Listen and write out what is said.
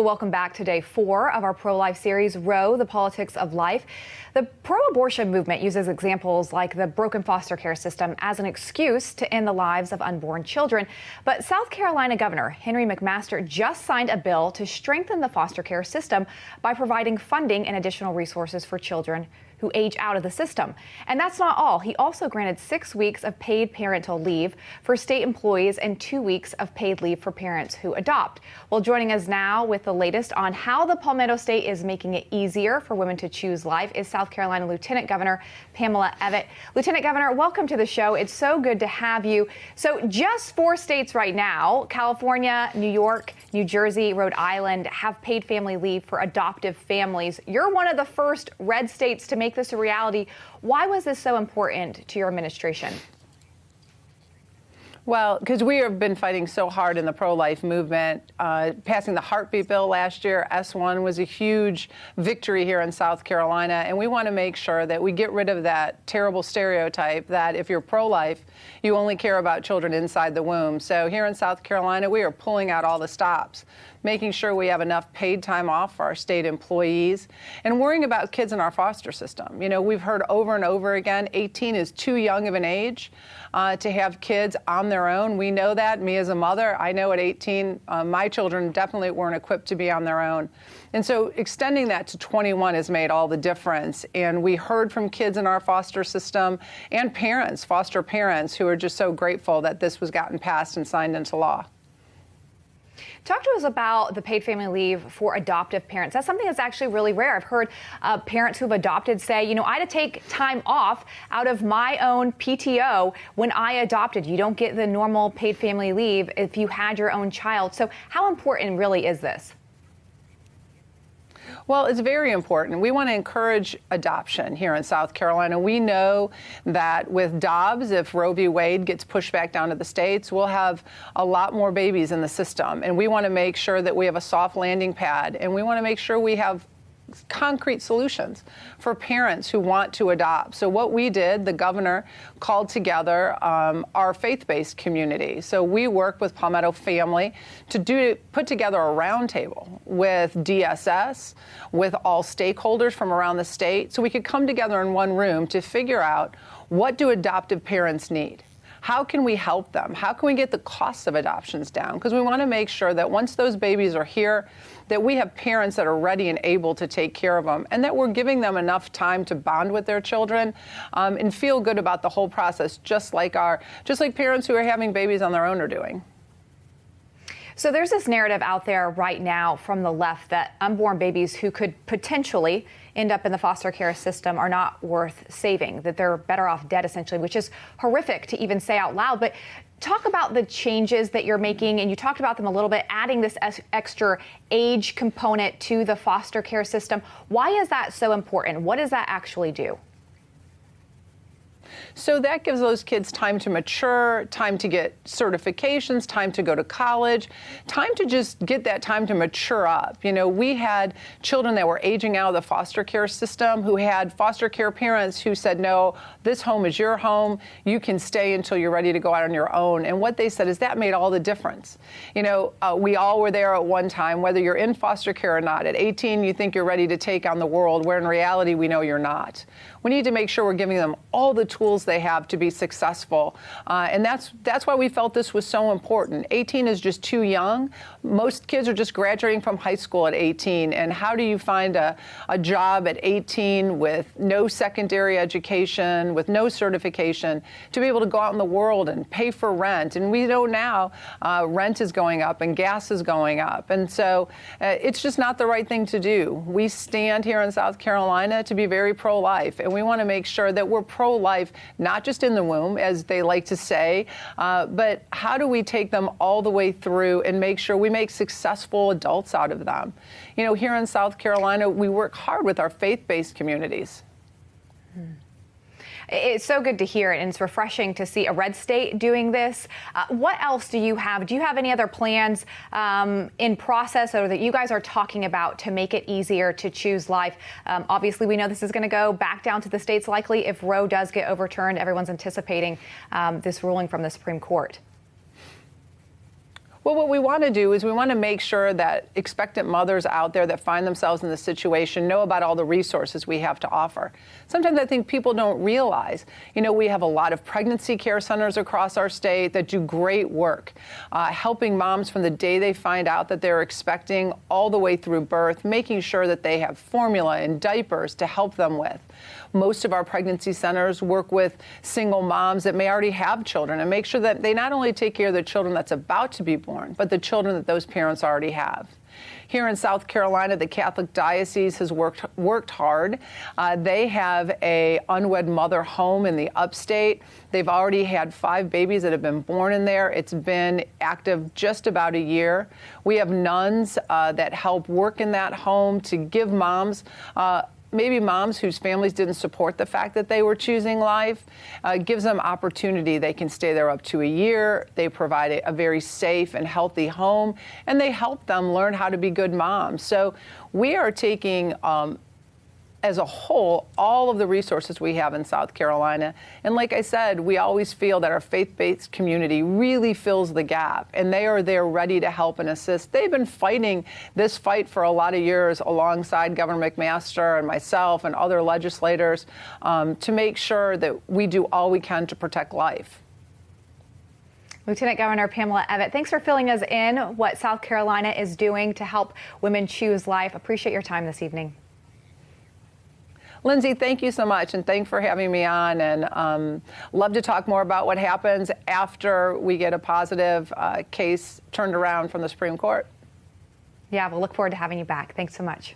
Well, welcome back to day 4 of our pro-life series, Roe, the Politics of Life. The pro-abortion movement uses examples like the broken foster care system as an excuse to end the lives of unborn children. But South Carolina Governor Henry McMaster just signed a bill to strengthen the foster care system by providing funding and additional resources for children who age out of the system. And that's not all. He also granted 6 weeks of paid parental leave for state employees and 2 weeks of paid leave for parents who adopt. Well, joining us now with the latest on how the Palmetto State is making it easier for women to choose life is South Carolina Lieutenant Governor Pamela Evette. Lieutenant Governor, welcome to the show. It's so good to have you. So just 4 states right now, California, New York, New Jersey, Rhode Island, have paid family leave for adoptive families. You're one of the first red states to make this a reality. Why was this so important to your administration? Well, because we have been fighting so hard in the pro-life movement. Passing the heartbeat bill last year, S1, was a huge victory here in South Carolina, and we want to make sure that we get rid of that terrible stereotype that if you're pro-life, you only care about children inside the womb. So here in South Carolina, we are pulling out all the stops, making sure we have enough paid time off for our state employees, and worrying about kids in our foster system. You know, we've heard over and over again, 18 is too young of an age to have kids on their own. We know that. Me as a mother, I know at 18, my children definitely weren't equipped to be on their own. And so extending that to 21 has made all the difference. And we heard from kids in our foster system and parents, foster parents, who are just so grateful that this was gotten passed and signed into law. Talk to us about the paid family leave for adoptive parents. That's something that's actually really rare. I've heard parents who've adopted say, you know, I had to take time off out of my own PTO when I adopted. You don't get the normal paid family leave if you had your own child. So how important really is this? Well, it's very important. We want to encourage adoption here in South Carolina. We know that with Dobbs, if Roe v. Wade gets pushed back down to the states, we'll have a lot more babies in the system. And we want to make sure that we have a soft landing pad, and we want to make sure we have concrete solutions for parents who want to adopt. So what we did, the governor called together our faith-based community. So we work with Palmetto Family to put together a roundtable with DSS, with all stakeholders from around the state, so we could come together in one room to figure out, what do adoptive parents need? How can we help them? How can we get the costs of adoptions down? Because we want to make sure that once those babies are here, that we have parents that are ready and able to take care of them, and that we're giving them enough time to bond with their children and feel good about the whole process, just like parents who are having babies on their own are doing. So there's this narrative out there right now from the left that unborn babies who could potentially end up in the foster care system are not worth saving, that they're better off dead, essentially, which is horrific to even say out loud. But talk about the changes that you're making, and you talked about them a little bit, adding this extra age component to the foster care system. Why is that so important? What does that actually do? So that gives those kids time to mature, time to get certifications, time to go to college, time to just get that time to mature up. You know, we had children that were aging out of the foster care system who had foster care parents who said, no, this home is your home. You can stay until you're ready to go out on your own. And what they said is that made all the difference. You know, we all were there at one time, whether you're in foster care or not. At 18, you think you're ready to take on the world, where in reality, we know you're not. We need to make sure we're giving them all the tools they have to be successful. And that's why we felt this was so important. 18 is just too young. Most kids are just graduating from high school at 18. And how do you find a job at 18 with no secondary education, with no certification, to be able to go out in the world and pay for rent? And we know now rent is going up and gas is going up. And so it's just not the right thing to do. We stand here in South Carolina to be very pro-life. And we want to make sure that we're pro-life, not just in the womb, as they like to say, but how do we take them all the way through and make sure we make successful adults out of them? You know, here in South Carolina, we work hard with our faith-based communities. It's so good to hear it, and it's refreshing to see a red state doing this. What else do you have? Do you have any other plans in process or that you guys are talking about to make it easier to choose life? Obviously, we know this is going to go back down to the states likely if Roe does get overturned. Everyone's anticipating this ruling from the Supreme Court. Well, what we want to do is we want to make sure that expectant mothers out there that find themselves in this situation know about all the resources we have to offer. Sometimes I think people don't realize, we have a lot of pregnancy care centers across our state that do great work, helping moms from the day they find out that they're expecting all the way through birth, making sure that they have formula and diapers to help them with. Most of our pregnancy centers work with single moms that may already have children and make sure that they not only take care of the children that's about to be born, but the children that those parents already have. Here in South Carolina, the Catholic Diocese has worked hard. They have a unwed mother home in the upstate. They've already had 5 babies that have been born in there. It's been active just about a year. We have nuns that help work in that home to give moms maybe moms whose families didn't support the fact that they were choosing life, gives them opportunity. They can stay there up to a year. They provide a very safe and healthy home, and they help them learn how to be good moms. So we are taking, as a whole, all of the resources we have in South Carolina. And like I said, we always feel that our faith-based community really fills the gap, and they are there ready to help and assist. They've been fighting this fight for a lot of years alongside Governor McMaster and myself and other legislators to make sure that we do all we can to protect life. Lieutenant Governor Pamela Evette, thanks for filling us in what South Carolina is doing to help women choose life. Appreciate your time this evening. Lindsay, thank you so much, and thanks for having me on, and love to talk more about what happens after we get a positive case turned around from the Supreme Court. Yeah, we'll look forward to having you back. Thanks so much.